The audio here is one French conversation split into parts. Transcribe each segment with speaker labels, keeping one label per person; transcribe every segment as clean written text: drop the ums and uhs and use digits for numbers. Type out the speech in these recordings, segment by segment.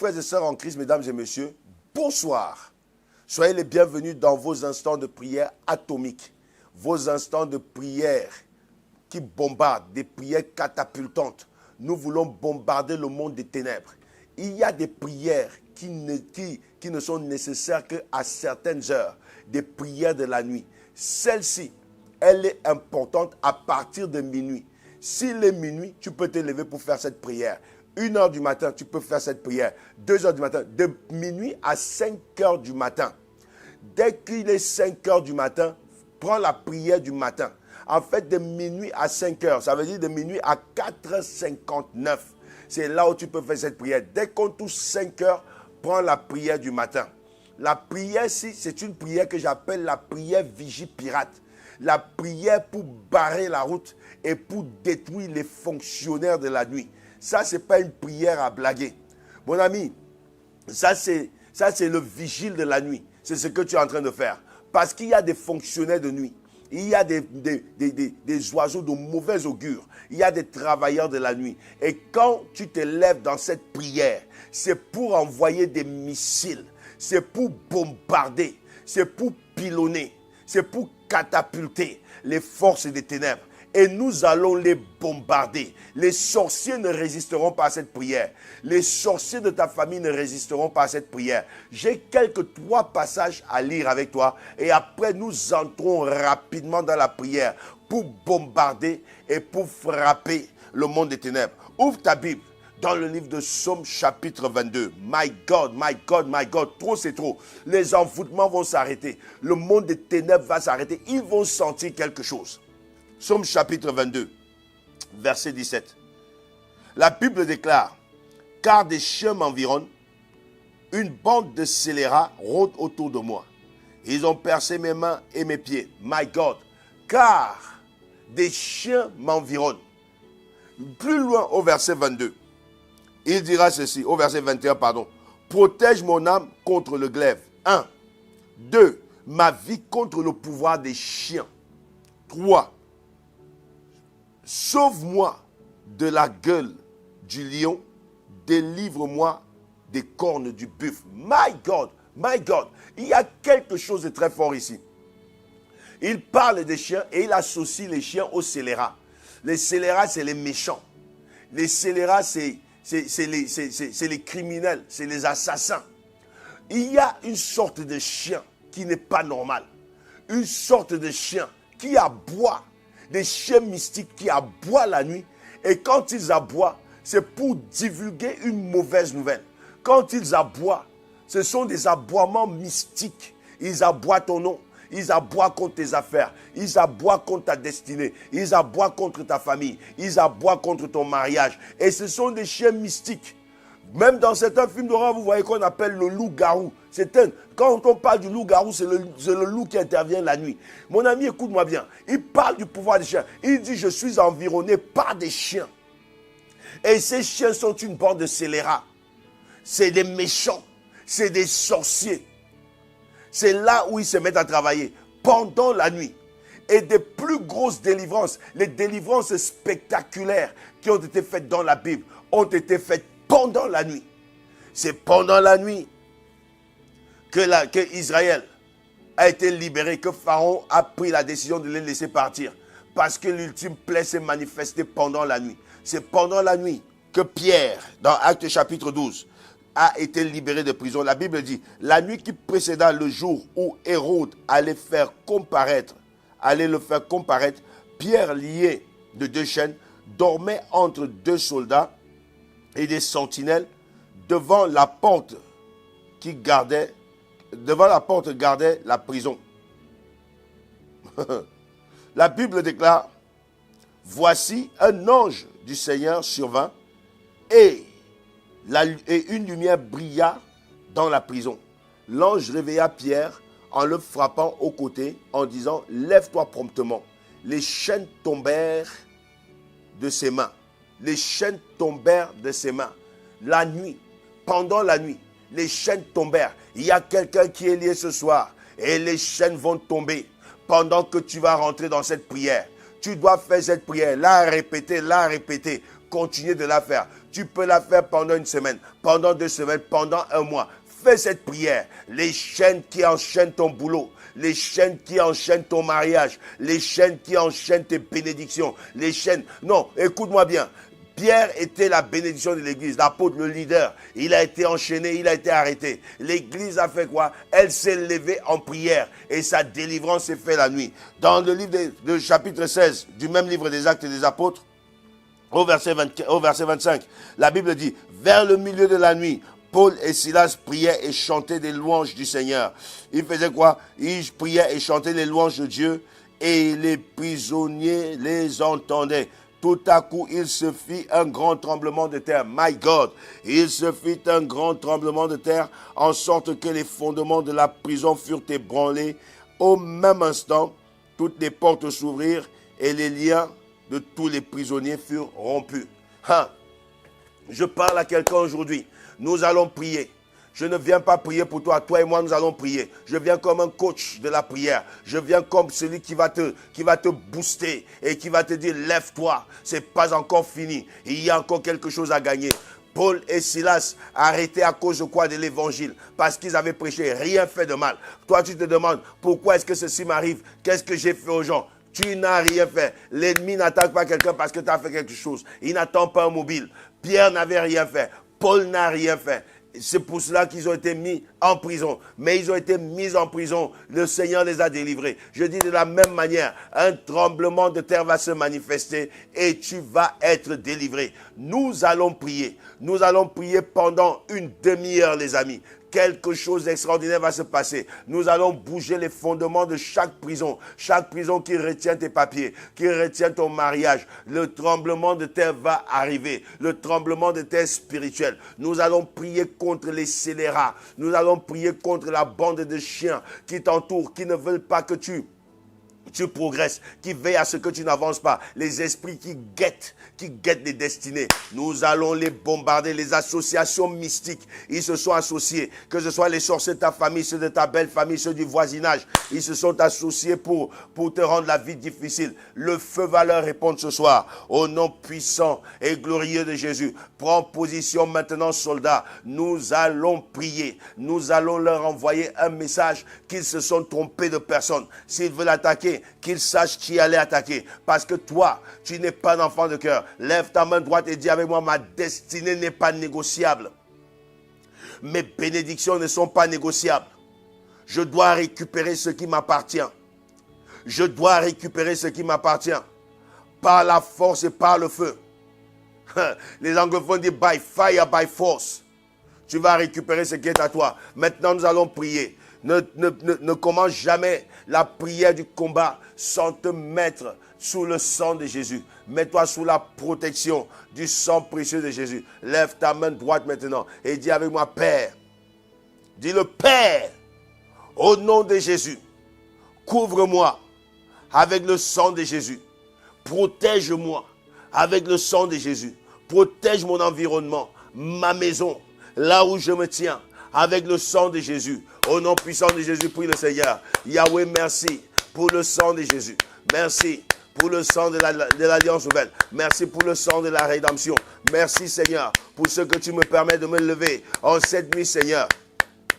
Speaker 1: frères et sœurs en Christ, mesdames et messieurs, bonsoir. Soyez les bienvenus dans vos instants de prière atomiques, vos instants de prière qui bombardent, des prières catapultantes. Nous voulons bombarder le monde des ténèbres. Il y a des prières qui ne sont nécessaires qu'à certaines heures, des prières de la nuit. Celle-ci, elle est importante à partir de minuit. S'il est minuit, tu peux te lever pour faire cette prière. 1h du matin, tu peux faire cette prière. 2h du matin, de minuit à 5h du matin. Dès qu'il est 5h du matin, prends la prière du matin. En fait, de minuit à 5h, ça veut dire de minuit à 4h59. C'est là où tu peux faire cette prière. Dès qu'on touche 5h, prends la prière du matin. La prière, c'est une prière que j'appelle la prière vigie pirate. La prière pour barrer la route et pour détruire les fonctionnaires de la nuit. Ça, ce n'est pas une prière à blaguer. Mon ami, ça c'est le vigile de la nuit. C'est ce que tu es en train de faire. Parce qu'il y a des fonctionnaires de nuit. Il y a des oiseaux de mauvais augure. Il y a des travailleurs de la nuit. Et quand tu te lèves dans cette prière, c'est pour envoyer des missiles. C'est pour bombarder. C'est pour pilonner. C'est pour catapulter les forces des ténèbres. Et nous allons les bombarder. Les sorciers ne résisteront pas à cette prière. Les sorciers de ta famille ne résisteront pas à cette prière. J'ai quelques 3 passages à lire avec toi. Et après, nous entrons rapidement dans la prière pour bombarder et pour frapper le monde des ténèbres. Ouvre ta Bible dans le livre de Psaume chapitre 22. My God, my God, my God. Trop, c'est trop. Les envoûtements vont s'arrêter. Le monde des ténèbres va s'arrêter. Ils vont sentir quelque chose. Psaume chapitre 22, verset 17. La Bible déclare, « Car des chiens m'environnent, une bande de scélérats rôde autour de moi. Ils ont percé mes mains et mes pieds. My God, car des chiens m'environnent. » Plus loin au verset 22, il dira ceci, au verset 21, pardon. « Protège mon âme contre le glaive. » 1. 2. Ma vie contre le pouvoir des chiens. 3. Sauve-moi de la gueule du lion, délivre-moi des cornes du buffle. My God, il y a quelque chose de très fort ici. Il parle des chiens et il associe les chiens aux scélérats. Les scélérats, c'est les méchants. Les scélérats, c'est les criminels, c'est les assassins. Il y a une sorte de chien qui n'est pas normal. Une sorte de chien qui aboie. Des chiens mystiques qui aboient la nuit. Et quand ils aboient, c'est pour divulguer une mauvaise nouvelle. Quand ils aboient, ce sont des aboiements mystiques. Ils aboient ton nom. Ils aboient contre tes affaires. Ils aboient contre ta destinée. Ils aboient contre ta famille. Ils aboient contre ton mariage. Et ce sont des chiens mystiques. Même dans certains films d'horreur, vous voyez qu'on appelle le loup-garou. Quand on parle du loup-garou, c'est le loup qui intervient la nuit. Mon ami, écoute-moi bien. Il parle du pouvoir des chiens. Il dit, je suis environné par des chiens. Et ces chiens sont une bande de scélérats. C'est des méchants. C'est des sorciers. C'est là où ils se mettent à travailler, pendant la nuit. Et des plus grosses délivrances, les délivrances spectaculaires qui ont été faites dans la Bible, ont été faites pendant la nuit. C'est pendant la nuit que Israël a été libéré, que Pharaon a pris la décision de les laisser partir. Parce que l'ultime plaie s'est manifestée pendant la nuit. C'est pendant la nuit que Pierre, dans Actes chapitre 12, a été libéré de prison. La Bible dit, la nuit qui précéda le jour où Hérode allait le faire comparaître, Pierre, lié de 2 chaînes, dormait entre 2 soldats et des sentinelles devant la porte gardait la prison. La Bible déclare, voici un ange du Seigneur survint et une lumière brilla dans la prison. L'ange réveilla Pierre en le frappant au côté en disant, lève-toi promptement. Les chaînes tombèrent de ses mains. Les chaînes tombèrent de ses mains. La nuit, pendant la nuit, les chaînes tombèrent. Il y a quelqu'un qui est lié ce soir et les chaînes vont tomber pendant que tu vas rentrer dans cette prière. Tu dois faire cette prière, la répéter. Continuer de la faire. Tu peux la faire pendant une semaine, pendant 2 semaines, pendant un mois. Fais cette prière. Les chaînes qui enchaînent ton boulot, les chaînes qui enchaînent ton mariage, les chaînes qui enchaînent tes bénédictions, les chaînes... Non, écoute-moi bien. Pierre était la bénédiction de l'église, l'apôtre, le leader. Il a été enchaîné, il a été arrêté. L'église a fait quoi? Elle s'est levée en prière et sa délivrance s'est faite la nuit. Dans le livre de chapitre 16 du même livre des Actes des Apôtres, au verset 25, la Bible dit, vers le milieu de la nuit, Paul et Silas priaient et chantaient des louanges du Seigneur. Ils faisaient quoi? Ils priaient et chantaient les louanges de Dieu et les prisonniers les entendaient. Tout à coup, il se fit un grand tremblement de terre. My God! Il se fit un grand tremblement de terre, en sorte que les fondements de la prison furent ébranlés. Au même instant, toutes les portes s'ouvrirent et les liens de tous les prisonniers furent rompus. Je parle à quelqu'un aujourd'hui. Nous allons prier. Je ne viens pas prier pour toi. Toi et moi, nous allons prier. Je viens comme un coach de la prière. Je viens comme celui qui va te booster et qui va te dire, lève-toi. C'est pas encore fini. Il y a encore quelque chose à gagner. Paul et Silas arrêtés à cause de quoi? De l'évangile. Parce qu'ils avaient prêché. Rien fait de mal. Toi, tu te demandes, pourquoi est-ce que ceci m'arrive? Qu'est-ce que j'ai fait aux gens? Tu n'as rien fait. L'ennemi n'attaque pas quelqu'un parce que tu as fait quelque chose. Il n'attend pas un mobile. Pierre n'avait rien fait. Paul n'a rien fait. C'est pour cela qu'ils ont été mis en prison. Mais ils ont été mis en prison. Le Seigneur les a délivrés. Je dis de la même manière, un tremblement de terre va se manifester et tu vas être délivré. Nous allons prier. Nous allons prier pendant une demi-heure, les amis. Quelque chose d'extraordinaire va se passer. Nous allons bouger les fondements de chaque prison qui retient tes papiers, qui retient ton mariage. Le tremblement de terre va arriver, le tremblement de terre spirituel. Nous allons prier contre les scélérats. Nous allons prier contre la bande de chiens qui t'entourent, qui ne veulent pas que tu progresses, qui veillent à ce que tu n'avances pas. Les esprits qui guettent les destinées. Nous allons les bombarder. Les associations mystiques, ils se sont associés. Que ce soit les sorciers de ta famille, ceux de ta belle famille, ceux du voisinage. Ils se sont associés pour te rendre la vie difficile. Le feu va leur répondre ce soir. Au nom puissant et glorieux de Jésus. Prends position maintenant, soldats. Nous allons prier. Nous allons leur envoyer un message qu'ils se sont trompés de personne. S'ils veulent attaquer, qu'ils sachent qui allait attaquer. Parce que toi, tu n'es pas un enfant de cœur. Lève ta main droite et dis avec moi, ma destinée n'est pas négociable. Mes bénédictions ne sont pas négociables. Je dois récupérer ce qui m'appartient. Je dois récupérer ce qui m'appartient. Par la force et par le feu. Les anglophones disent by fire, by force. Tu vas récupérer ce qui est à toi. Maintenant, nous allons prier. Ne commence jamais la prière du combat sans te mettre sous le sang de Jésus. Mets-toi sous la protection du sang précieux de Jésus. Lève ta main droite maintenant et dis avec moi, Père. Dis-le, Père, au nom de Jésus, couvre-moi avec le sang de Jésus. Protège-moi avec le sang de Jésus. Protège mon environnement, ma maison, là où je me tiens, avec le sang de Jésus. Au nom puissant de Jésus, prie le Seigneur. Yahweh, merci pour le sang de Jésus. Merci pour le sang de l'Alliance nouvelle. Merci pour le sang de la rédemption. Merci Seigneur pour ce que tu me permets de me lever en cette nuit, Seigneur.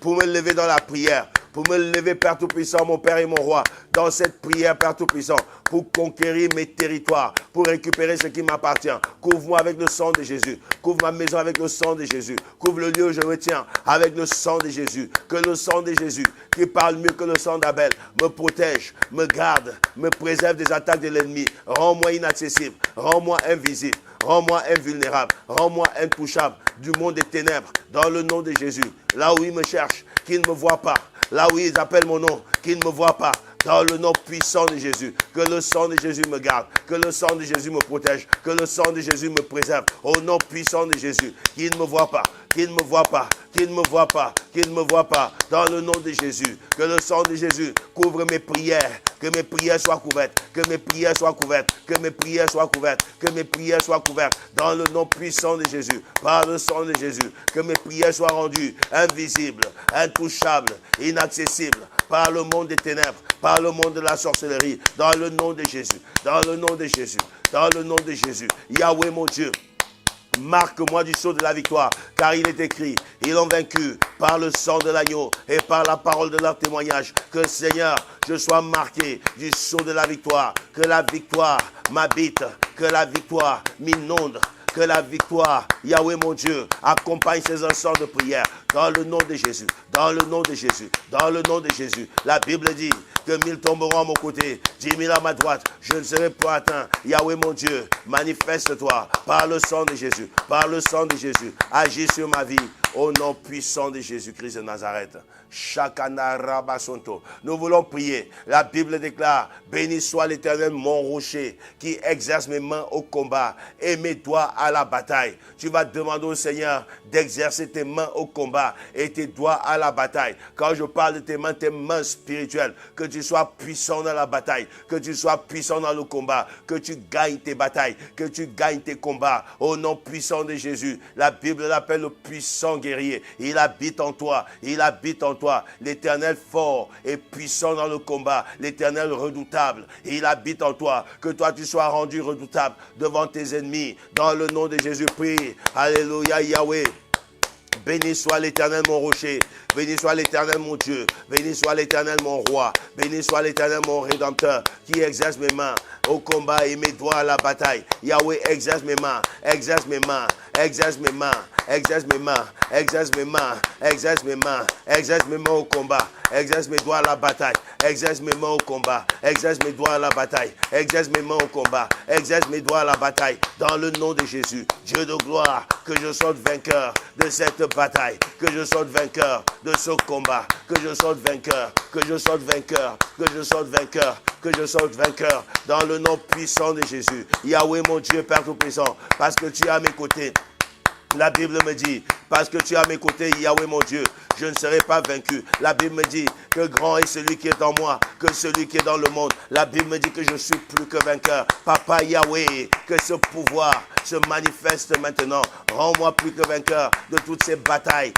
Speaker 1: Pour me lever dans la prière. Pour me lever, Père Tout-Puissant, mon Père et mon Roi, dans cette prière, Père Tout-Puissant, pour conquérir mes territoires, pour récupérer ce qui m'appartient. Couvre-moi avec le sang de Jésus. Couvre ma maison avec le sang de Jésus. Couvre le lieu où je me tiens avec le sang de Jésus. Que le sang de Jésus, qui parle mieux que le sang d'Abel, me protège, me garde, me préserve des attaques de l'ennemi. Rends-moi inaccessible, rends-moi invisible. Rends-moi invulnérable, rends-moi intouchable du monde des ténèbres, dans le nom de Jésus. Là où ils me cherchent, qu'ils ne me voient pas. Là où ils appellent mon nom, qu'ils ne me voient pas. Dans le nom puissant de Jésus, que le sang de Jésus me garde, que le sang de Jésus me protège, que le sang de Jésus me préserve. Au nom puissant de Jésus, qu'ils ne me voient pas, qu'ils ne me voient pas, qu'ils ne me voient pas, qu'ils ne me voient pas. Dans le nom de Jésus, que le sang de Jésus couvre mes prières, que mes prières soient couvertes, que mes prières soient couvertes, que mes prières soient couvertes, que mes prières soient couvertes. Dans le nom puissant de Jésus, par le sang de Jésus, que mes prières soient rendues invisibles, intouchables, inaccessibles, par le monde des ténèbres, par le monde de la sorcellerie, dans le nom de Jésus, dans le nom de Jésus, dans le nom de Jésus. Yahweh mon Dieu, Marque-moi du sceau de la victoire, car il est écrit, ils l'ont vaincu par le sang de l'agneau et par la parole de leur témoignage. Que Seigneur, je sois marqué du sceau de la victoire, que la victoire m'habite, que la victoire m'inonde, que la victoire, Yahweh mon Dieu, accompagne ces instants de prière dans le nom de Jésus, dans le nom de Jésus, dans le nom de Jésus. La Bible dit que 1000 tomberont à mon côté, 10 000 à ma droite, je ne serai pas atteint. Yahweh mon Dieu, manifeste-toi par le sang de Jésus, par le sang de Jésus. Agis sur ma vie au nom puissant de Jésus-Christ de Nazareth. Shakana Rabasonto. Nous voulons prier. La Bible déclare, béni soit l'Éternel mon rocher qui exerce mes mains au combat et mes doigts à la bataille. Tu vas demander au Seigneur d'exercer tes mains au combat et tes doigts à la bataille. Quand je parle de tes mains spirituelles, que tu sois puissant dans la bataille, que tu sois puissant dans le combat, que tu gagnes tes batailles, que tu gagnes tes combats au nom puissant de Jésus. La Bible l'appelle le puissant guerrier. Il habite en toi, il habite en toi. L'Éternel fort et puissant dans le combat, l'Éternel redoutable, il habite en toi. Que toi tu sois rendu redoutable devant tes ennemis. Dans le nom de Jésus, prie. Alléluia Yahweh. Béni soit l'Éternel mon rocher, béni soit l'Éternel mon Dieu, béni soit l'Éternel mon roi, béni soit l'Éternel mon rédempteur, qui exerce mes mains au combat et mes doigts à la bataille. Yahweh exerce mes mains, exerce mes mains, exerce mes mains, exerce mes mains, exerce mes mains, exerce mes mains, exerce mes mains au combat, exerce mes doigts à la bataille, exerce mes mains au combat, exerce mes doigts à la bataille, exerce mes mains au combat, exerce mes doigts à la bataille, dans le nom de Jésus. Dieu de gloire, que je sorte vainqueur de cette bataille, que je sorte vainqueur de ce combat, que je sorte vainqueur, que je sorte vainqueur, que je sorte vainqueur, que je sorte vainqueur, dans le nom puissant de Jésus. Yahweh mon Dieu, Père Tout-Puissant, parce que tu es à mes côtés. La Bible me dit, parce que tu es à mes côtés, Yahweh mon Dieu, je ne serai pas vaincu. La Bible me dit que grand est celui qui est en moi, que celui qui est dans le monde. La Bible me dit que je suis plus que vainqueur. Papa Yahweh, que ce pouvoir se manifeste maintenant. Rends-moi plus que vainqueur de toutes ces batailles,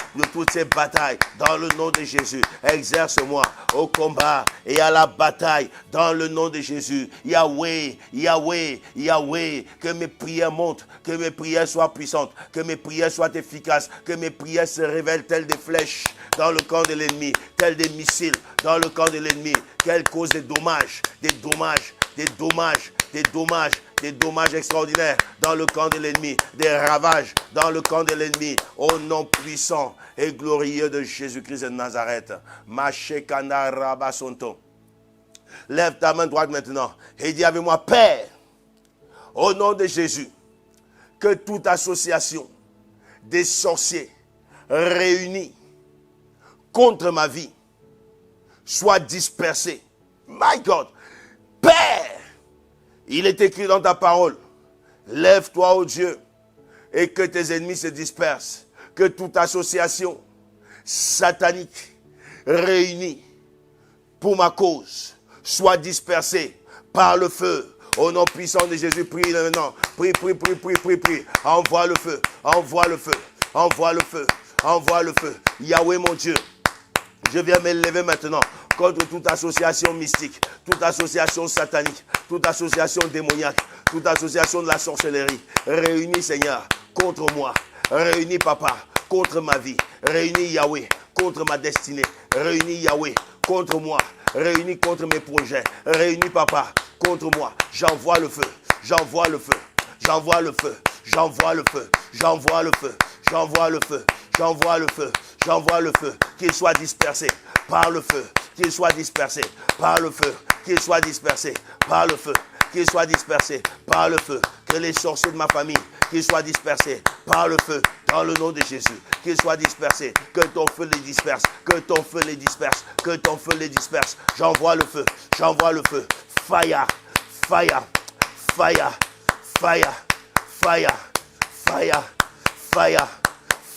Speaker 1: dans le nom de Jésus. Exerce-moi au combat et à la bataille, dans le nom de Jésus. Yahweh, Yahweh, Yahweh, que mes prières montent, que mes prières soient puissantes, que mes prières soient efficaces, que mes prières se révèlent telles des flèches dans le camp de l'ennemi, telles des missiles dans le camp de l'ennemi, qu'elles causent des dommages, des dommages extraordinaires dans le camp de l'ennemi, des ravages dans le camp de l'ennemi, au nom puissant et glorieux de Jésus-Christ de Nazareth. Mashekana Rabasonto. Lève ta main droite maintenant et dis avec moi, Père, au nom de Jésus, que toute association des sorciers réunis contre ma vie soit dispersée. My God, Père, il est écrit dans ta parole, lève-toi, ô Dieu, et que tes ennemis se dispersent. Que toute association satanique réunie pour ma cause soit dispersée par le feu. Au nom puissant de Jésus, prie maintenant. Prie. Envoie le feu, envoie le feu, envoie le feu, envoie le feu. Yahweh mon Dieu, je viens m'élever maintenant contre toute association mystique, toute association satanique, toute association démoniaque, toute association de la sorcellerie. Réunis, Seigneur, contre moi. Réunis, Papa, contre ma vie. Réunis, Yahweh, contre ma destinée. Réunis, Yahweh, contre moi. Réunis contre mes projets. Réunis, Papa, contre moi. J'envoie le feu. J'envoie le feu. J'envoie le feu. J'envoie le feu. J'envoie le feu. J'envoie le feu. J'envoie le feu. J'envoie le feu. Qu'il soit dispersé par le feu. Qu'il soit dispersé par le feu. Qu'il soit dispersé par le feu. Qu'il soit dispersé par le feu. Que les sorciers de ma famille, qu'ils soient dispersés par le feu, dans le nom de Jésus. Qu'ils soient dispersés. Que ton feu les disperse. Que ton feu les disperse. Que ton feu les disperse. J'envoie le feu. J'envoie le feu. Fire. Fire. Fire. Fire. Fire. Fire. Fire.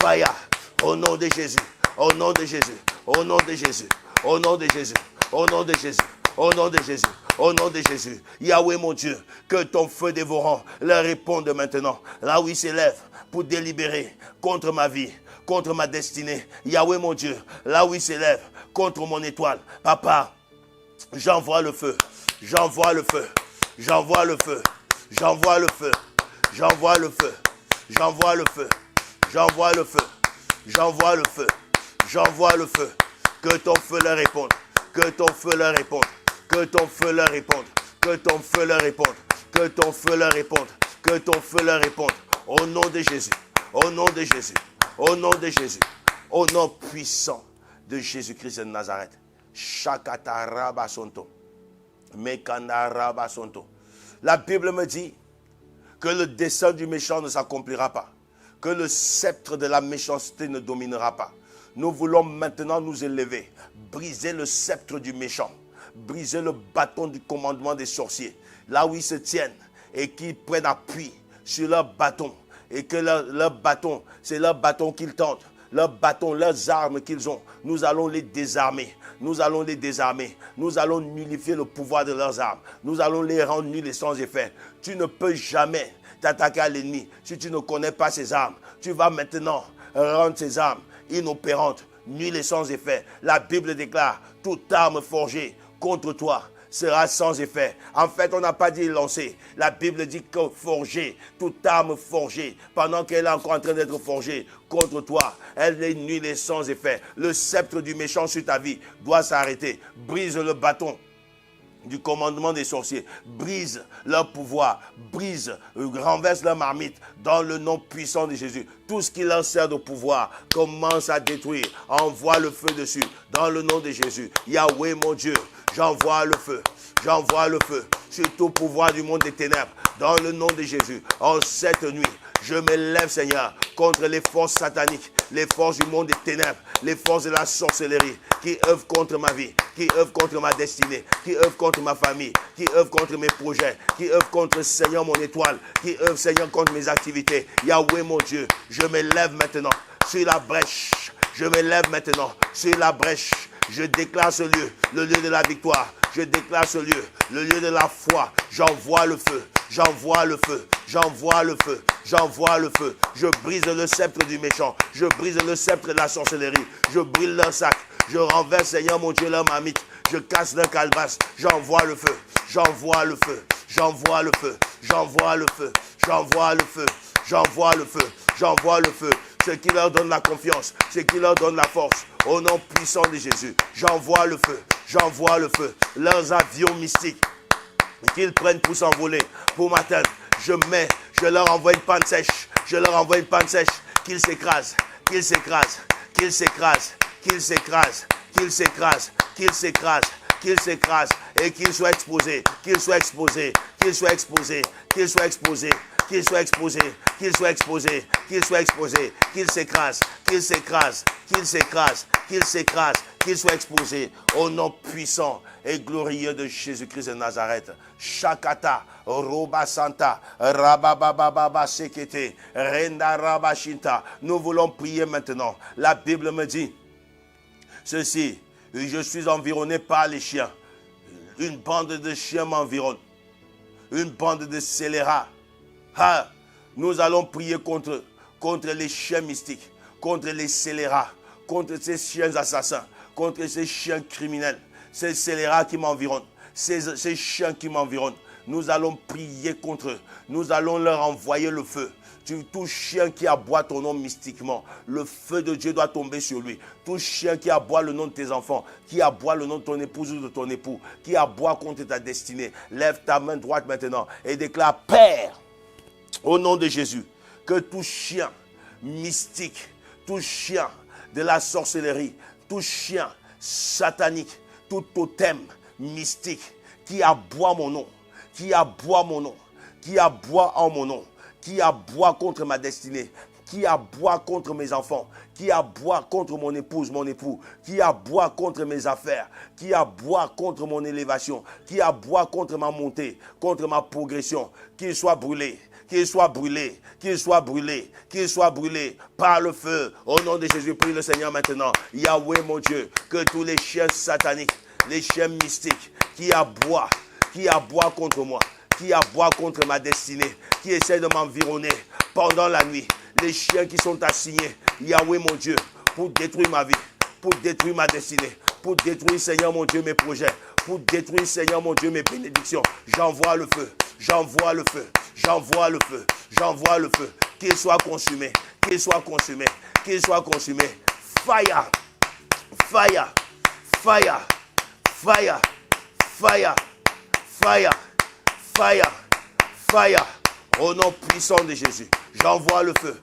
Speaker 1: Fire. Au nom de Jésus. Au nom de Jésus. Au nom de Jésus. Au nom de Jésus. Au nom de Jésus. Au nom de Jésus. Au nom de Jésus. Yahweh mon Dieu, que ton feu dévorant leur réponde maintenant. Là où il s'élève pour délibérer contre ma vie, contre ma destinée. Yahweh mon Dieu, là où il s'élève contre mon étoile. Papa, j'envoie le feu. J'envoie le feu. J'envoie le feu. J'envoie le feu. J'envoie le feu. J'envoie le feu. J'envoie le feu. J'envoie le feu. J'envoie le feu. Que ton feu leur réponde. Que ton feu leur réponde. Que ton feu leur réponde. Que ton feu leur réponde. Que ton feu leur réponde. Que ton feu leur réponde. Au nom de Jésus. Au nom de Jésus. Au nom de Jésus. Au nom puissant de Jésus-Christ de Nazareth. Shakata rabasonto. Mekanda rabasonto. La Bible me dit que le dessein du méchant ne s'accomplira pas. Que le sceptre de la méchanceté ne dominera pas. Nous voulons maintenant nous élever, briser le sceptre du méchant, briser le bâton du commandement des sorciers, là où ils se tiennent et qui prennent appui sur leur bâton et que leur bâton, c'est leur bâton qu'ils tentent, leur bâton, leurs armes qu'ils ont. Nous allons les désarmer, nous allons les désarmer, nous allons nullifier le pouvoir de leurs armes, nous allons les rendre nuls et sans effet. Tu ne peux jamais t'attaquer à l'ennemi si tu ne connais pas ses armes. Tu vas maintenant rendre ses armes inopérantes, nulles et sans effet. La Bible déclare, toute arme forgée contre toi sera sans effet. En fait, on n'a pas dit lancer. La Bible dit que forger, toute arme forgée, pendant qu'elle est encore en train d'être forgée contre toi, elle est nulle et sans effet. Le sceptre du méchant sur ta vie doit s'arrêter. Brise le bâton du commandement des sorciers, brise leur pouvoir, brise, renverse leur marmite dans le nom puissant de Jésus. Tout ce qui leur sert de pouvoir commence à détruire. Envoie le feu dessus dans le nom de Jésus. Yahweh mon Dieu, j'envoie le feu. J'envoie le feu sur tout pouvoir du monde des ténèbres dans le nom de Jésus. En cette nuit, je m'élève, Seigneur, contre les forces sataniques, les forces du monde des ténèbres, les forces de la sorcellerie qui œuvrent contre ma vie, qui œuvrent contre ma destinée, qui œuvrent contre ma famille, qui œuvrent contre mes projets, qui œuvrent contre, Seigneur, mon étoile, qui œuvrent, Seigneur, contre mes activités. Yahweh, mon Dieu, je m'élève maintenant sur la brèche. Je m'élève maintenant sur la brèche. Je déclare ce lieu, le lieu de la victoire. Je déclare ce lieu, le lieu de la foi. J'envoie le feu, j'envoie le feu, j'envoie le feu, j'envoie le feu. Je brise le sceptre du méchant, je brise le sceptre de la sorcellerie. Je brûle leur sac, je renverse, Seigneur mon Dieu, leur marmite. Je casse leur calebasse, j'envoie le feu, j'envoie le feu, j'envoie le feu, j'envoie le feu, j'envoie le feu, j'envoie le feu, j'envoie le feu. Ce qui leur donne la confiance, ce qui leur donne la force. Au nom puissant de Jésus, j'envoie le feu, j'envoie le feu. Leurs avions mystiques qu'ils prennent pour s'envoler, pour m'atteindre, je leur envoie une panne sèche, je leur envoie une panne sèche, qu'ils s'écrasent, qu'ils s'écrasent, qu'ils s'écrasent, qu'ils s'écrasent, qu'ils s'écrasent, qu'ils s'écrasent, qu'ils s'écrasent et qu'ils soient exposés, qu'ils soient exposés, qu'ils soient exposés, qu'ils soient exposés. Qu'il soit exposé, qu'il soit exposé, qu'il soit exposé, qu'il s'écrase, qu'il s'écrase, qu'il s'écrase, qu'il s'écrase, qu'il soit exposé au nom puissant et glorieux de Jésus-Christ de Nazareth. Shakata, Roba Santa, Rababababa Sekete, Renda Rabashinta. Nous voulons prier maintenant. La Bible me dit ceci, je suis environné par les chiens. Une bande de chiens m'environne. Une bande de scélérats. Ah, nous allons prier contre les chiens mystiques, contre les scélérats, contre ces chiens assassins, contre ces chiens criminels, ces scélérats qui m'environnent, ces chiens qui m'environnent. Nous allons prier contre eux. Nous allons leur envoyer le feu. Tout chien qui aboie ton nom mystiquement, le feu de Dieu doit tomber sur lui. Tout chien qui aboie le nom de tes enfants, qui aboie le nom de ton épouse ou de ton époux, qui aboie contre ta destinée, lève ta main droite maintenant et déclare: Père, au nom de Jésus, que tout chien mystique, tout chien de la sorcellerie, tout chien satanique, tout totem mystique qui aboie mon nom, qui aboie mon nom, qui aboie en mon nom, qui aboie contre ma destinée, qui aboie contre mes enfants, qui aboie contre mon épouse, mon époux, qui aboie contre mes affaires, qui aboie contre mon élévation, qui aboie contre ma montée, contre ma progression, qu'il soit brûlé. Qu'il soit brûlé, qu'il soit brûlé, qu'il soit brûlé par le feu. Au nom de Jésus, prie le Seigneur maintenant. Yahweh mon Dieu, que tous les chiens sataniques, les chiens mystiques qui aboient contre moi, qui aboient contre ma destinée, qui essaient de m'environner pendant la nuit, les chiens qui sont assignés, Yahweh mon Dieu, pour détruire ma vie, pour détruire ma destinée, pour détruire, Seigneur mon Dieu, mes projets, pour détruire, Seigneur mon Dieu, mes bénédictions. J'envoie le feu, j'envoie le feu. J'envoie le feu, j'envoie le feu, qu'il soit consumé, qu'il soit consumé, qu'il soit consumé. Fire, fire, fire, fire, fire, fire, fire, fire. Au nom puissant de Jésus, j'envoie le feu,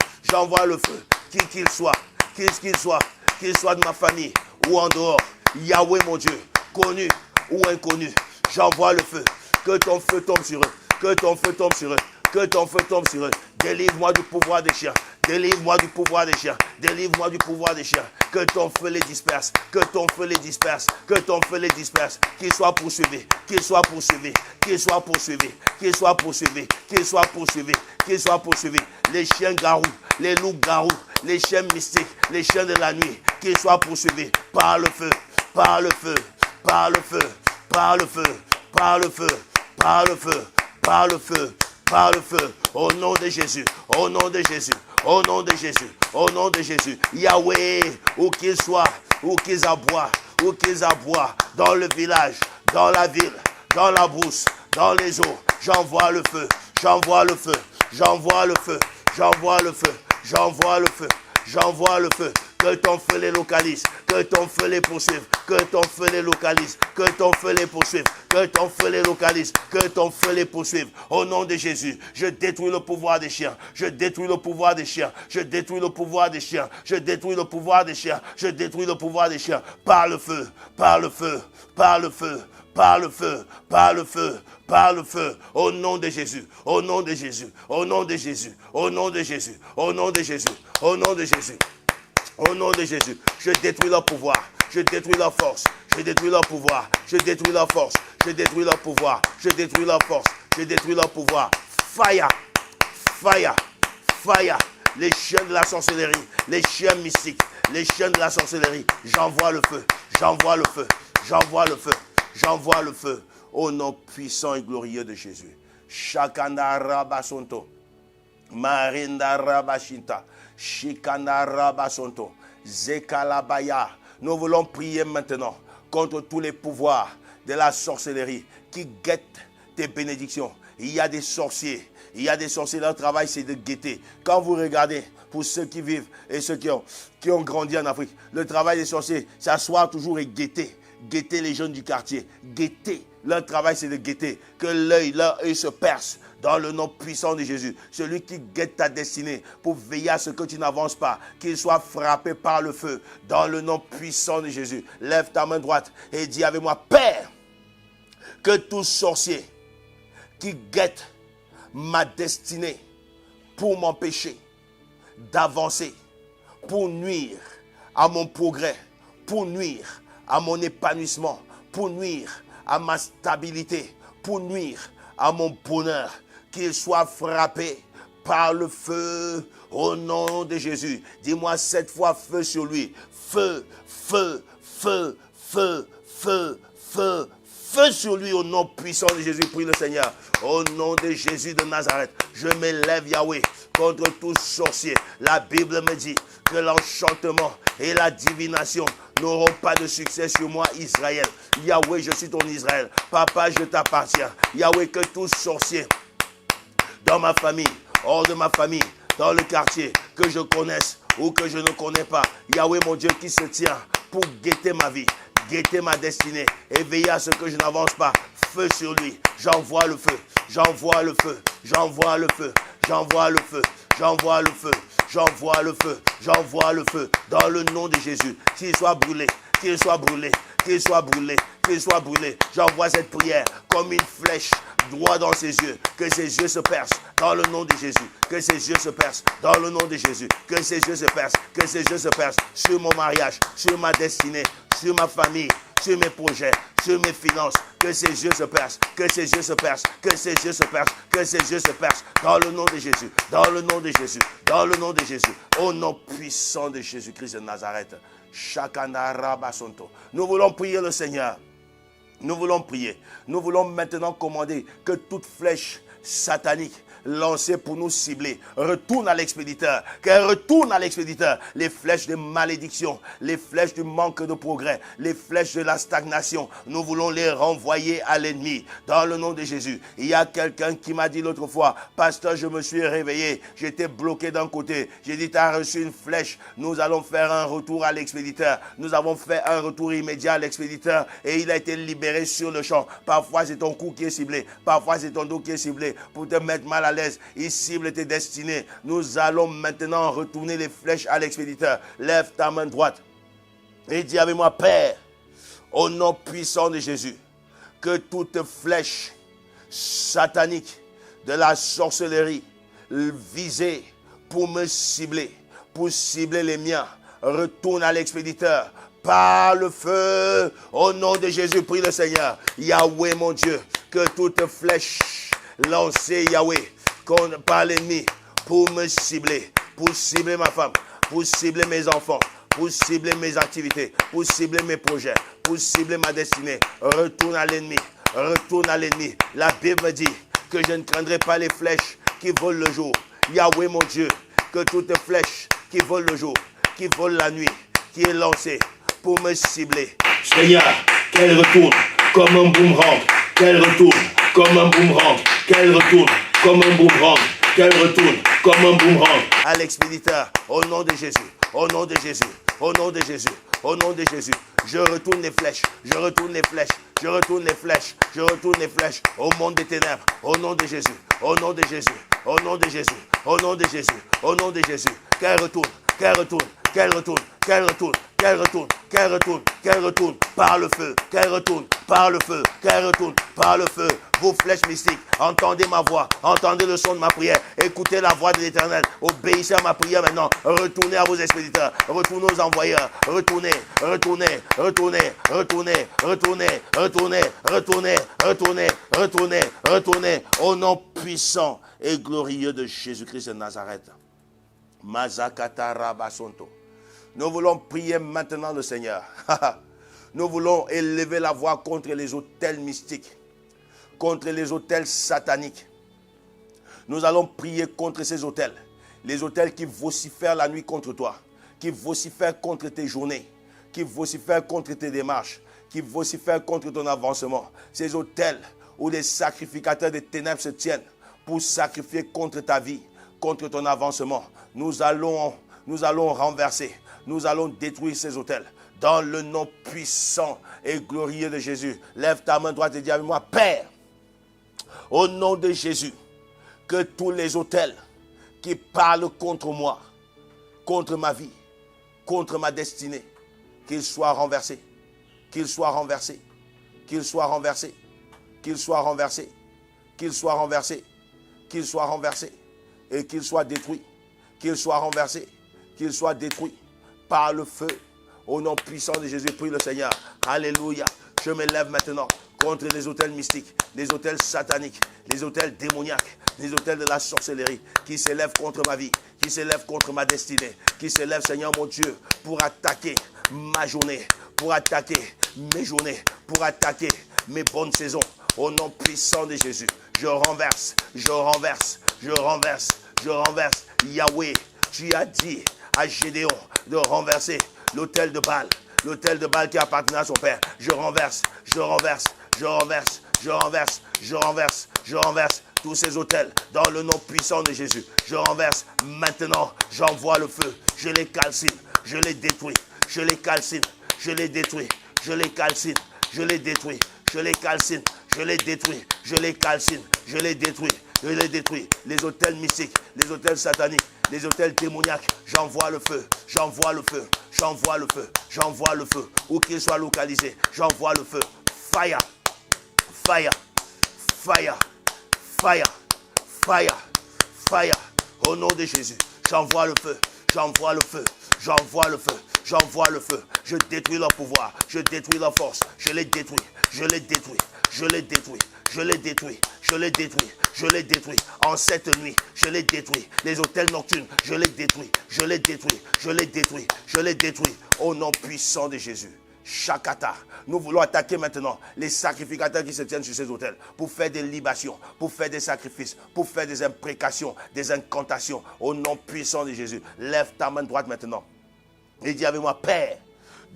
Speaker 1: qui qu'il soit, qu'il soit de ma famille ou en dehors. Yahweh mon Dieu, connu ou inconnu, j'envoie le feu. Que ton feu tombe sur eux, que ton feu tombe sur eux, que ton feu tombe sur eux. Délivre-moi du pouvoir des chiens. Délivre-moi du pouvoir des chiens. Délivre-moi du pouvoir des chiens. Que ton feu les disperse. Que ton feu les disperse. Que ton feu les disperse. Qu'ils soient poursuivis. Qu'ils soient poursuivis. Qu'ils soient poursuivis. Qu'ils soient poursuivis. Qu'ils soient poursuivis. Qu'ils soient poursuivis. Les chiens garous. Les loups garous. Les chiens mystiques. Les chiens de la nuit. Qu'ils soient poursuivis par le feu. Par le feu. Par le feu. Par le feu. Par le feu. Par le feu. Par le feu. Par le feu, au nom de Jésus, au nom de Jésus, au nom de Jésus, au nom de Jésus. Yahweh, où qu'ils soient, où qu'ils aboient, dans le village, dans la ville, dans la brousse, dans les eaux, j'envoie le feu, j'envoie le feu, j'envoie le feu, j'envoie le feu, j'envoie le feu, j'envoie le feu. Que ton feu les localise, que ton feu les poursuive, que ton feu les localise, que ton feu les poursuive, que ton feu les localise, que ton feu les poursuive. Au nom de Jésus, je détruis le pouvoir des chiens, je détruis le pouvoir des chiens, je détruis le pouvoir des chiens, je détruis le pouvoir des chiens, je détruis le pouvoir des chiens, par le feu, par le feu, par le feu, par le feu, par le feu, par le feu, au nom de Jésus, au nom de Jésus, au nom de Jésus, au nom de Jésus, au nom de Jésus, au nom de Jésus. Au nom de Jésus, je détruis leur pouvoir, je détruis leur force, je détruis leur pouvoir, je détruis leur force, je détruis leur pouvoir, je détruis leur force, je détruis leur pouvoir. Fire, fire, fire. Les chiens de la sorcellerie, les chiens mystiques, les chiens de la sorcellerie, j'envoie le feu, j'envoie le feu, j'envoie le feu, j'envoie le feu. Au nom puissant et glorieux de Jésus. Shakanda Rabasonto, Marinda Rabashinta. Shikana Rabasonto, Zekalabaya. Nous voulons prier maintenant contre tous les pouvoirs de la sorcellerie qui guettent tes bénédictions. Il y a des sorciers, leur travail c'est de guetter. Quand vous regardez, pour ceux qui vivent et ceux qui ont grandi en Afrique, le travail des sorciers, s'asseoir toujours et guetter les jeunes du quartier, guetter. Leur travail c'est de guetter, que leur œil se perce. Dans le nom puissant de Jésus, celui qui guette ta destinée pour veiller à ce que tu n'avances pas, qu'il soit frappé par le feu. Dans le nom puissant de Jésus, lève ta main droite et dis avec moi, Père, que tout sorcier qui guette ma destinée pour m'empêcher d'avancer, pour nuire à mon progrès, pour nuire à mon épanouissement, pour nuire à ma stabilité, pour nuire à mon bonheur, qu'il soit frappé par le feu au nom de Jésus. Dis-moi 7 fois feu sur lui. Feu, feu, feu, feu, feu, feu, feu sur lui au nom puissant de Jésus. Prie le Seigneur. Au nom de Jésus de Nazareth, je m'élève Yahweh contre tout sorcier. La Bible me dit que l'enchantement et la divination n'auront pas de succès sur moi, Israël. Yahweh, je suis ton Israël. Papa, je t'appartiens. Yahweh, que tout sorcier dans ma famille, hors de ma famille, dans le quartier, que je connaisse ou que je ne connais pas. Yahweh, mon Dieu, qui se tient pour guetter ma vie, guetter ma destinée et veiller à ce que je n'avance pas. Feu sur lui. J'envoie le feu. J'envoie le feu. J'envoie le feu. J'envoie le feu. J'envoie le feu. J'envoie le feu. J'envoie le feu. Dans le nom de Jésus. Qu'il soit brûlé. Qu'il soit brûlé. Qu'il soit brûlé. Qu'il soit brûlé. J'envoie cette prière comme une flèche droit dans ses yeux. Que ses yeux se percent dans le nom de Jésus. Que ses yeux se percent dans le nom de Jésus. Que ses yeux se percent. Que ses yeux se percent sur mon mariage, sur ma destinée, sur ma famille, sur mes projets, sur mes finances. Que ses yeux se percent. Que ses yeux se percent. Que ses yeux se percent. Que ses yeux se percent dans le nom de Jésus. Dans le nom de Jésus. Dans le nom de Jésus. Au nom puissant de Jésus-Christ de Nazareth. Shakana Rabasonto. Nous voulons prier le Seigneur. Nous voulons prier. Nous voulons maintenant commander que toute flèche satanique lancées pour nous cibler, retourne à l'expéditeur, qu'elle retourne à l'expéditeur. Les flèches de malédiction, les flèches du manque de progrès, les flèches de la stagnation, nous voulons les renvoyer à l'ennemi, dans le nom de Jésus. Il y a quelqu'un qui m'a dit l'autre fois, pasteur, je me suis réveillé, j'étais bloqué d'un côté, j'ai dit, tu as reçu une flèche, nous allons faire un retour à l'expéditeur. Nous avons fait un retour immédiat à l'expéditeur et il a été libéré sur le champ. Parfois c'est ton cou qui est ciblé, parfois c'est ton dos qui est ciblé pour te mettre mal à l'aise. Il cible tes destinées. Nous allons maintenant retourner les flèches à l'expéditeur. Lève ta main droite et dis avec moi, Père, au nom puissant de Jésus, que toute flèche satanique de la sorcellerie visée pour me cibler, pour cibler les miens, retourne à l'expéditeur par le feu. Au nom de Jésus, prie le Seigneur. Yahweh, mon Dieu, que toute flèche lancée, Yahweh, par l'ennemi, pour me cibler, pour cibler ma femme, pour cibler mes enfants, pour cibler mes activités, pour cibler mes projets, pour cibler ma destinée, retourne à l'ennemi, retourne à l'ennemi. La Bible me dit que je ne craindrai pas les flèches qui volent le jour. Yahweh, mon Dieu, que toute flèche qui vole le jour, qui vole la nuit, qui est lancée pour me cibler, Seigneur, qu'elle retourne comme un boomerang, qu'elle retourne comme un boomerang, qu'elle retourne comme un boomerang, qu'elle retourne comme un boomerang à l'expéditeur, au nom de Jésus, au nom de Jésus, au nom de Jésus, au nom de Jésus. Je retourne les flèches, je retourne les flèches, je retourne les flèches, je retourne les flèches au monde des ténèbres, au nom de Jésus, au nom de Jésus, au nom de Jésus, au nom de Jésus, au nom de Jésus. Qu'elle retourne, qu'elle retourne, qu'elle retourne, qu'elle retourne, qu'elle retourne, qu'elle retourne, qu'elle retourne par le feu, qu'elle retourne par le feu, qu'elle retourne par le feu. Vos flèches mystiques, entendez ma voix, entendez le son de ma prière, écoutez la voix de l'Éternel, obéissez à ma prière maintenant, retournez à vos expéditeurs, retournez aux envoyeurs, retournez, retournez, retournez, retournez, retournez, retournez, retournez, retournez, retournez, retournez, au nom puissant et glorieux de Jésus-Christ de Nazareth. Mazakata Rabasonto. Nous voulons prier maintenant le Seigneur. Nous voulons élever la voix contre les autels mystiques, contre les autels sataniques. Nous allons prier contre ces autels. Les autels qui vocifèrent la nuit contre toi, qui vocifèrent contre tes journées, qui vocifèrent contre tes démarches, qui vocifèrent contre ton avancement. Ces autels où les sacrificateurs des ténèbres se tiennent pour sacrifier contre ta vie, contre ton avancement. Nous allons renverser, nous allons détruire ces autels. Dans le nom puissant et glorieux de Jésus, lève ta main droite et dis avec moi, Père, au nom de Jésus, que tous les autels qui parlent contre moi, contre ma vie, contre ma destinée, qu'ils soient renversés, qu'ils soient renversés, qu'ils soient renversés, qu'ils soient renversés, qu'ils soient renversés, qu'ils soient renversés, et qu'ils soient détruits, qu'ils soient renversés, qu'ils soient détruits par le feu. Au nom puissant de Jésus, prie le Seigneur. Alléluia. Je me lève maintenant contre les autels mystiques, les autels sataniques, les autels démoniaques, les autels de la sorcellerie qui s'élèvent contre ma vie, qui s'élèvent contre ma destinée, qui s'élèvent, Seigneur mon Dieu, pour attaquer ma journée, pour attaquer mes journées, pour attaquer mes bonnes saisons. Au nom puissant de Jésus, je renverse, je renverse, je renverse, je renverse. Yahweh, tu as dit à Gédéon de renverser l'autel de Baal qui appartenait à son père. Je renverse, je renverse, je renverse, je renverse, je renverse, je renverse tous ces autels dans le nom puissant de Jésus. Je renverse maintenant, j'envoie le feu, je les calcine, je les détruis, je les calcine, je les détruis, je les calcine, je les détruis, je les calcine, je les détruis, je les calcine, je les détruis, je les détruis. Les autels mystiques, les autels sataniques, les autels démoniaques, j'envoie le feu, j'envoie le feu, j'envoie le feu, j'envoie le feu, où qu'ils soient localisés, j'envoie le feu. Fire, fire, fire, fire, fire, fire. Au nom de Jésus, j'envoie le feu, j'envoie le feu, j'envoie le feu, j'envoie le feu. Je détruis leur pouvoir, je détruis leur force, je les détruis, je les détruis, je les détruis, je les détruis, je les détruis, je les détruis. En cette nuit, je les détruis. Les autels nocturnes, je les détruis, je les détruis, je les détruis, je les détruis. Au nom puissant de Jésus. Shakata. Nous voulons attaquer maintenant les sacrificateurs qui se tiennent sur ces autels pour faire des libations, pour faire des sacrifices, pour faire des imprécations, des incantations. Au nom puissant de Jésus, lève ta main droite maintenant et dis avec moi, Père,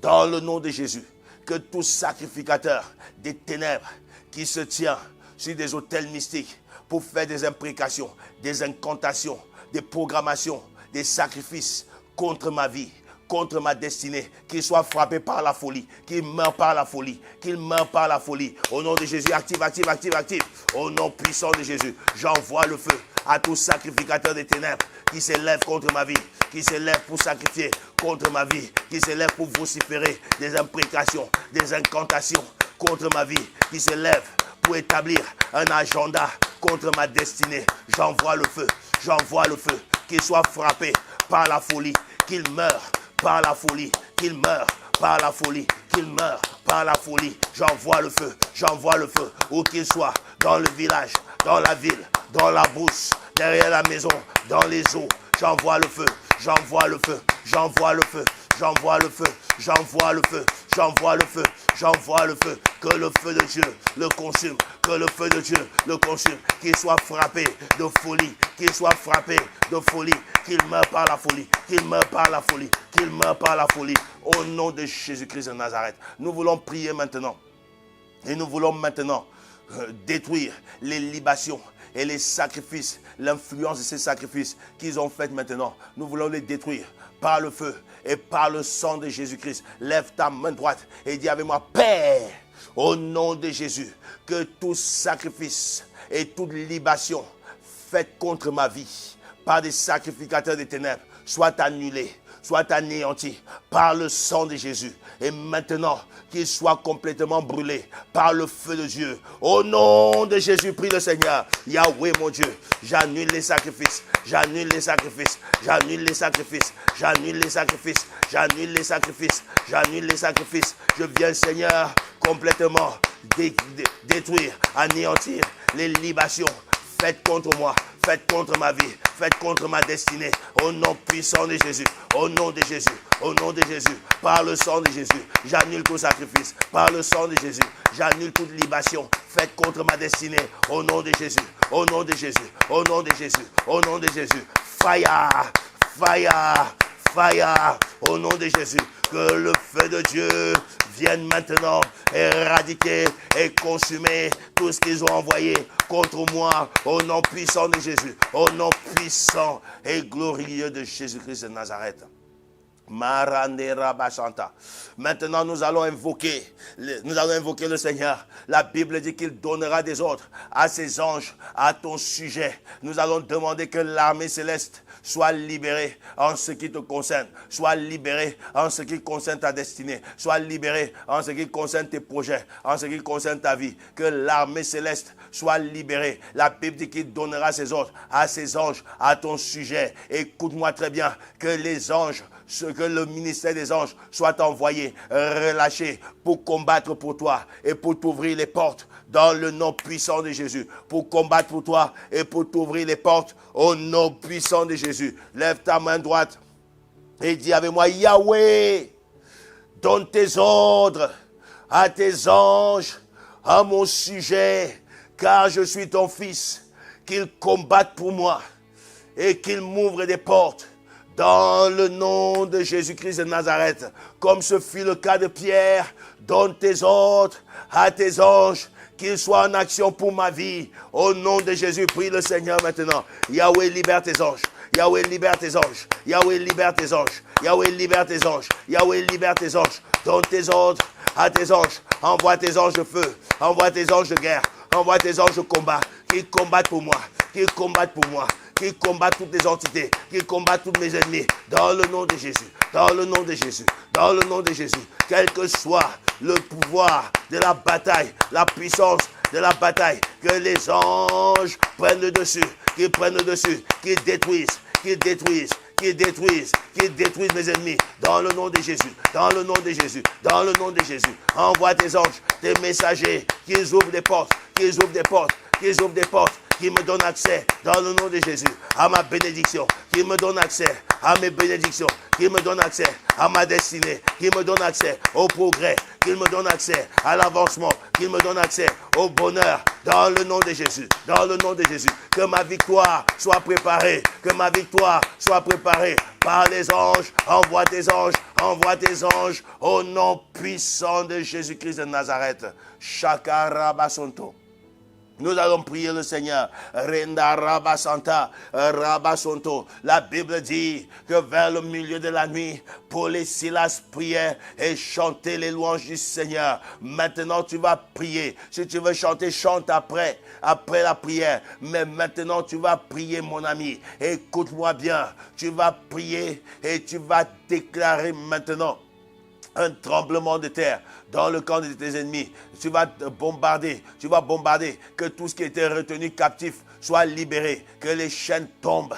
Speaker 1: dans le nom de Jésus, que tout sacrificateur des ténèbres qui se tient sur des autels mystiques pour faire des imprécations, des incantations, des programmations, des sacrifices contre ma vie, contre ma destinée, qu'il soit frappé par la folie, qu'il meure par la folie, qu'il meure par la folie. Au nom de Jésus, active. Au nom puissant de Jésus, j'envoie le feu à tout sacrificateur des ténèbres qui s'élève contre ma vie, qui s'élève pour sacrifier contre ma vie, qui s'élève pour vociférer des imprécations, des incantations contre ma vie, qui s'élève pour établir un agenda contre ma destinée. J'envoie le feu, qu'il soit frappé par la folie, qu'il meure par la folie, qu'il meure par la folie, qu'il meure par la folie. J'envoie le feu, où qu'il soit, dans le village, dans la ville, dans la brousse, derrière la maison, dans les eaux. J'envoie le feu, que le feu de Dieu le consume, qu'il soit frappé de folie, qu'il meure par la folie, au nom de Jésus-Christ de Nazareth. Nous voulons prier maintenant, et nous voulons maintenant détruire les libations et les sacrifices, l'influence de ces sacrifices qu'ils ont fait maintenant. Nous voulons les détruire par le feu et par le sang de Jésus-Christ. Lève ta main droite et dis avec moi, Père, au nom de Jésus, que tout sacrifice et toute libation faite contre ma vie par des sacrificateurs des ténèbres soit annulé, soit anéanti par le sang de Jésus. Et maintenant, qu'il soit complètement brûlé par le feu de Dieu. Au nom de Jésus, prie le Seigneur. Yahweh, mon Dieu, j'annule les sacrifices. Je viens, Seigneur, complètement détruire, anéantir les libations faites contre moi, faites contre ma vie, faites contre ma destinée. Au nom puissant de Jésus, au nom de Jésus, par le sang de Jésus, j'annule tout sacrifice. Par le sang de Jésus, j'annule toute libation faite contre ma destinée. Au nom de Jésus, au nom de Jésus, au nom de Jésus, au nom de Jésus. Fire, fire, fire, au nom de Jésus. Que le feu de Dieu vienne maintenant éradiquer et consumer tout ce qu'ils ont envoyé contre moi. Au nom puissant de Jésus. Au nom puissant et glorieux de Jésus-Christ de Nazareth. Maintenant, nous allons invoquer le Seigneur. La Bible dit qu'il donnera des ordres à ses anges à ton sujet. Nous allons demander que l'armée céleste soit libérée en ce qui te concerne. Soit libérée en ce qui concerne ta destinée. Soit libérée en ce qui concerne tes projets, en ce qui concerne ta vie. Que l'armée céleste soit libérée. La Bible dit qu'il donnera ses ordres à ses anges à ton sujet. Écoute-moi très bien, que les anges, que le ministère des anges soit envoyé, relâché pour combattre pour toi et pour t'ouvrir les portes dans le nom puissant de Jésus. Pour combattre pour toi et pour t'ouvrir les portes au nom puissant de Jésus. Lève ta main droite et dis avec moi, Yahweh, donne tes ordres à tes anges, à mon sujet, car je suis ton fils, qu'ils combattent pour moi et qu'ils m'ouvrent des portes. Dans le nom de Jésus-Christ de Nazareth, comme ce fut le cas de Pierre, donne tes ordres à tes anges, qu'ils soient en action pour ma vie. Au nom de Jésus, prie le Seigneur maintenant. Yahweh, libère tes anges. Yahweh, libère tes anges. Yahweh, libère tes anges. Yahweh, libère tes anges. Yahweh, libère tes anges. Donne tes ordres à tes anges. Envoie tes anges de feu. Envoie tes anges de guerre. Envoie tes anges de combat. Qui combattent pour moi. Qui combattent pour moi. Qui combattent toutes les entités, qui combattent tous mes ennemis, dans le nom de Jésus, dans le nom de Jésus, dans le nom de Jésus, quel que soit le pouvoir de la bataille, la puissance de la bataille, que les anges prennent le dessus, qu'ils prennent le dessus, qu'ils détruisent mes ennemis, dans le nom de Jésus, dans le nom de Jésus, dans le nom de Jésus. Envoie tes anges, tes messagers, qu'ils ouvrent des portes, qu'ils ouvrent des portes, qu'ils ouvrent des portes, qui me donne accès dans le nom de Jésus à ma bénédiction, qui me donne accès à mes bénédictions, qui me donne accès à ma destinée, qui me donne accès au progrès, qu'il me donne accès à l'avancement, qu'il me donne accès au bonheur, dans le nom de Jésus, dans le nom de Jésus. Que ma victoire soit préparée, que ma victoire soit préparée par les anges. Envoie tes anges, au nom puissant de Jésus-Christ de Nazareth. Shakarabasonto. Nous allons prier le Seigneur. Renda Rabasanta, Rabasonto. La Bible dit que vers le milieu de la nuit, Paul et Silas priaient et chantaient les louanges du Seigneur. Maintenant, tu vas prier. Si tu veux chanter, chante après la prière. Mais maintenant, tu vas prier, mon ami. Écoute-moi bien. Tu vas prier et tu vas déclarer maintenant un tremblement de terre dans le camp de tes ennemis. Tu vas bombarder, que tout ce qui était retenu captif soit libéré, que les chaînes tombent,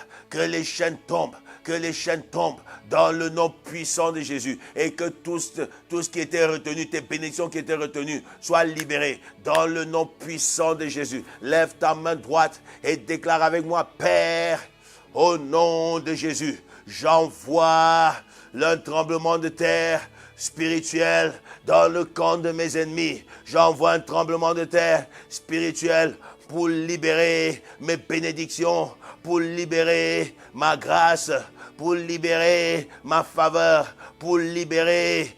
Speaker 1: dans le nom puissant de Jésus, et que tout ce qui était retenu, tes bénédictions qui étaient retenues, soient libérées dans le nom puissant de Jésus. Lève ta main droite et déclare avec moi: Père, au nom de Jésus, j'envoie un tremblement de terre spirituel dans le camp de mes ennemis. J'envoie un tremblement de terre spirituel pour libérer mes bénédictions, pour libérer ma grâce, pour libérer ma faveur, pour libérer,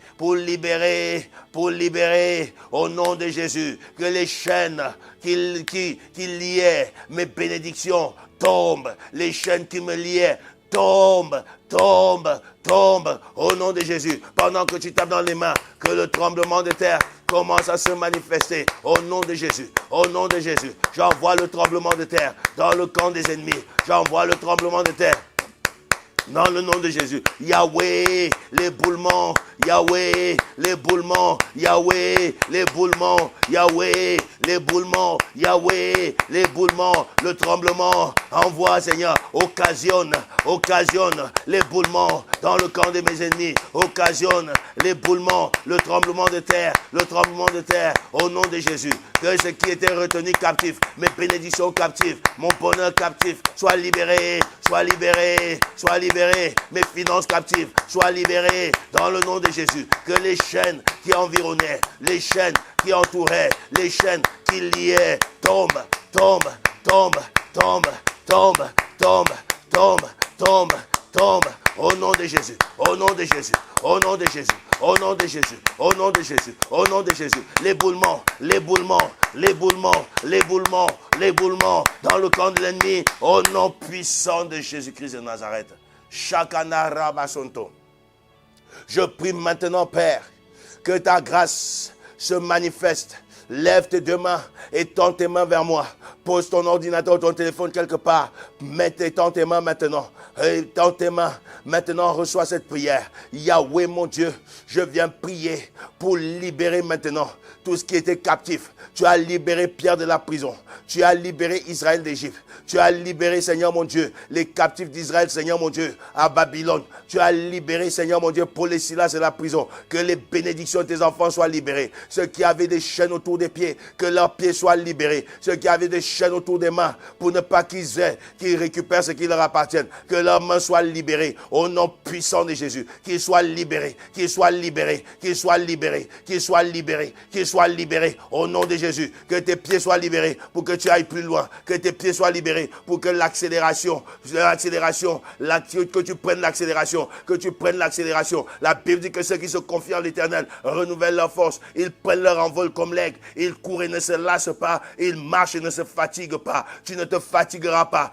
Speaker 1: au nom de Jésus, que les chaînes qui liaient mes bénédictions tombent, les chaînes qui me liaient tombe, au nom de Jésus. Pendant que tu tapes dans les mains, que le tremblement de terre commence à se manifester au nom de Jésus. Au nom de Jésus, j'envoie le tremblement de terre dans le camp des ennemis. J'envoie le tremblement de terre dans le nom de Jésus. Yahweh, l'éboulement. Yahweh, l'éboulement. Yahweh, l'éboulement. Yahweh, l'éboulement. Yahweh, l'éboulement. Le tremblement. Envoie, Seigneur. Occasionne l'éboulement dans le camp de mes ennemis. Occasionne l'éboulement, le tremblement de terre. Au nom de Jésus. Que ce qui était retenu captif, mes bénédictions captives, mon bonheur captif, soit libéré. Mes finances captives soient libérées dans le nom de Jésus. Que les chaînes qui environnaient, les chaînes qui entouraient, les chaînes qui liaient tombent. Au nom de Jésus. L'éboulement dans le camp de l'ennemi, au nom puissant de Jésus-Christ de Nazareth. Shakana Rabasonto. Je prie maintenant, Père, que ta grâce se manifeste. Lève tes deux mains et tends tes mains vers moi. Pose ton ordinateur ou ton téléphone quelque part. Tends tes mains maintenant. Tends tes mains. Maintenant, reçois cette prière. Yahweh, mon Dieu, je viens prier pour libérer maintenant tout ce qui était captif. Tu as libéré Pierre de la prison. Tu as libéré Israël d'Égypte. Tu as libéré, Seigneur mon Dieu, les captifs d'Israël, Seigneur mon Dieu, à Babylone. Tu as libéré, Seigneur mon Dieu, Paul et Silas de la prison. Que les bénédictions de tes enfants soient libérées. Ceux qui avaient des chaînes autour des pieds, que leurs pieds soient libérés. Ceux qui avaient des chaînes autour des mains, pour ne pas qu'ils récupèrent ce qui leur appartient. Que leurs mains soient libérées. Au nom puissant de Jésus. Qu'ils soient libérés. Au nom de Jésus. Que tes pieds soient libérés pour que tu ailles plus loin. Que tes pieds soient libérés pour que que tu prennes l'accélération. La Bible dit que ceux qui se confient en l'Éternel renouvellent leur force. Ils prennent leur envol comme l'aigle. Ils courent et ne se lassent pas. Ils marchent et ne se fatiguent pas. Tu ne te fatigueras pas.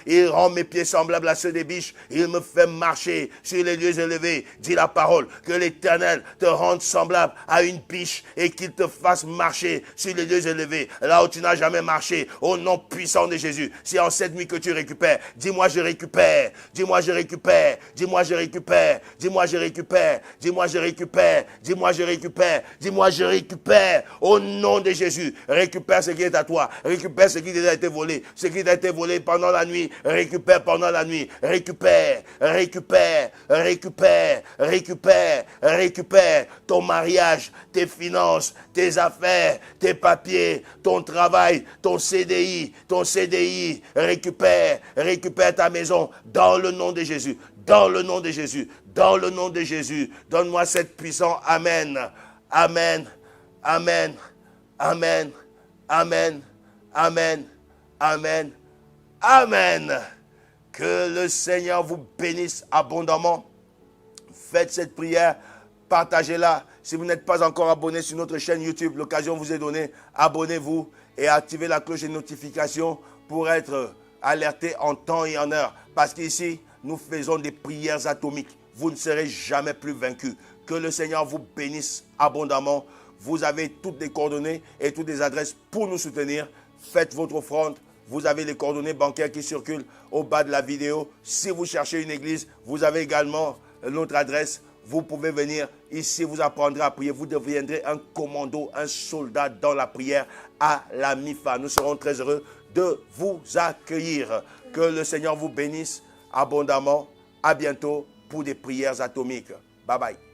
Speaker 1: Il rend mes pieds semblables à ceux des biches. Il me fait marcher sur les lieux élevés. Dit la parole. Que l'Éternel te rende semblable à une biche et qu'il te fasse marcher sur les lieux élevés. Là où tu n'as jamais marché. Au nom puissant de Jésus. C'est en cette nuit que tu récupères. Dis-moi je récupère. récupère au nom de Jésus. Récupère ce qui est à toi. Récupère ce qui t'a été volé. Ce qui t'a été volé pendant la nuit. Récupère pendant la nuit. Récupère, récupère, récupère, récupère, récupère ton mariage, tes finances, tes affaires, tes papiers, ton travail, ton CDI, récupère, récupère ta maison dans le nom de Jésus, dans le nom de Jésus, dans le nom de Jésus. Donne-moi cette puissance. Amen, amen, amen, amen, amen, amen, amen, amen. Que le Seigneur vous bénisse abondamment. Faites cette prière, partagez-la. Si vous n'êtes pas encore abonné sur notre chaîne YouTube, l'occasion vous est donnée. Abonnez-vous et activez la cloche de notification pour être alerté en temps et en heure. Parce qu'ici, nous faisons des prières atomiques. Vous ne serez jamais plus vaincus. Que le Seigneur vous bénisse abondamment. Vous avez toutes les coordonnées et toutes les adresses pour nous soutenir. Faites votre offrande. Vous avez les coordonnées bancaires qui circulent au bas de la vidéo. Si vous cherchez une église, vous avez également notre adresse. Vous pouvez venir ici, vous apprendrez à prier. Vous deviendrez un commando, un soldat dans la prière à la MIFA. Nous serons très heureux de vous accueillir. Que le Seigneur vous bénisse abondamment. À bientôt pour des prières atomiques. Bye bye.